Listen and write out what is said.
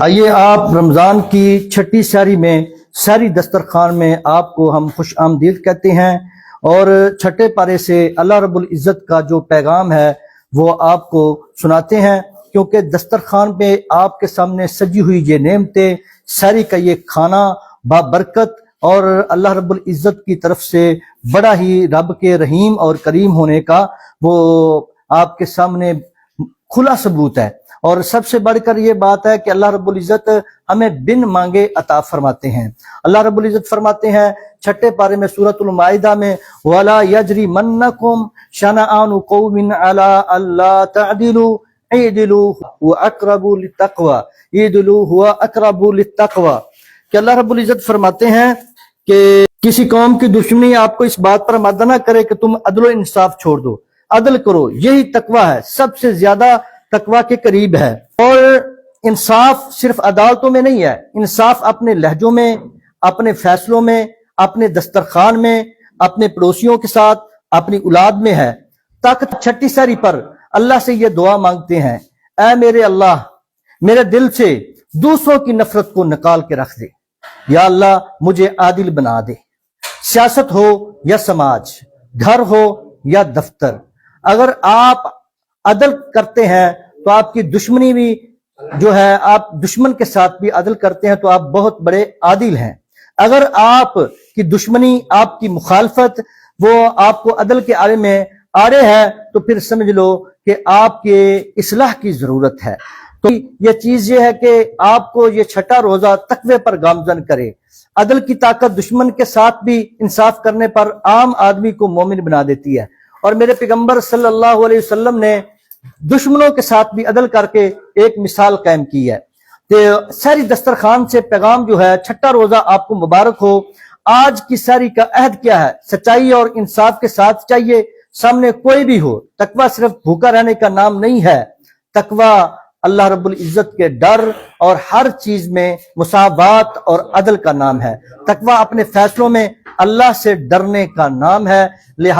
آئیے آپ رمضان کی چھٹی سحری میں سحری دسترخوان میں آپ کو ہم خوش آمدید کہتے ہیں، اور چھٹے پارے سے اللہ رب العزت کا جو پیغام ہے وہ آپ کو سناتے ہیں، کیونکہ دسترخوان پہ آپ کے سامنے سجی ہوئی یہ نعمتیں، سحری کا یہ کھانا بابرکت اور اللہ رب العزت کی طرف سے بڑا ہی رب کے رحیم اور کریم ہونے کا وہ آپ کے سامنے کھلا ثبوت ہے۔ اور سب سے بڑھ کر یہ بات ہے کہ اللہ رب العزت ہمیں بن مانگے عطا فرماتے ہیں۔ اللہ رب العزت فرماتے ہیں چھٹے پارے میں سورۃ المائدہ میں وَلَا يَجْرِمَنَّكُمْ شَنَآنُ قَوْمٍ عَلَىٰ أَلَّا تَعْدِلُوا اعْدِلُوا هُوَ أَقْرَبُ لِلتَّقْوَىٰ اعْدِلُوا هُوَ أَقْرَبُ لِلتَّقْوَىٰ کہ اللہ رب العزت فرماتے ہیں کہ کسی قوم کی دشمنی آپ کو اس بات پر آمادہ نہ کرے کہ تم عدل و انصاف چھوڑ دو، عدل کرو، یہی تقویٰ ہے، سب سے زیادہ تقویٰ کے قریب ہے۔ اور انصاف صرف عدالتوں میں نہیں ہے، انصاف اپنے لہجوں میں، اپنے فیصلوں میں، اپنے دسترخوان میں، اپنے پڑوسیوں کے ساتھ، اپنی اولاد میں ہے۔ تک چھٹی سحری پر اللہ سے یہ دعا مانگتے ہیں، اے میرے اللہ، میرے دل سے دوسروں کی نفرت کو نکال کے رکھ دے، یا اللہ مجھے عادل بنا دے، سیاست ہو یا سماج، گھر ہو یا دفتر، اگر آپ عدل کرتے ہیں تو آپ کی دشمنی بھی جو ہے، آپ دشمن کے ساتھ بھی عدل کرتے ہیں تو آپ بہت بڑے عادل ہیں۔ اگر آپ کی دشمنی، آپ کی مخالفت وہ آپ کو عدل کے آڑے میں آڑے ہے تو پھر سمجھ لو کہ آپ کے اصلاح کی ضرورت ہے۔ تو یہ چیز یہ ہے کہ آپ کو یہ چھٹا روزہ تقوی پر گامزن کرے۔ عدل کی طاقت دشمن کے ساتھ بھی انصاف کرنے پر عام آدمی کو مومن بنا دیتی ہے، اور میرے پیغمبر صلی اللہ علیہ وسلم نے دشمنوں کے ساتھ بھی عدل کر کے ایک مثال قائم کی ہے۔ تو سحری دسترخوان سے پیغام جو ہے، چھٹا روزہ آپ کو مبارک ہو۔ آج کی سحری کا عہد کیا ہے؟ سچائی اور انصاف کے ساتھ چاہیے، سامنے کوئی بھی ہو۔ تقویٰ صرف بھوکا رہنے کا نام نہیں ہے، تقویٰ اللہ رب العزت کے ڈر اور ہر چیز میں مساوات اور عدل کا نام ہے۔ تقویٰ اپنے فیصلوں میں اللہ سے ڈرنے کا نام ہے۔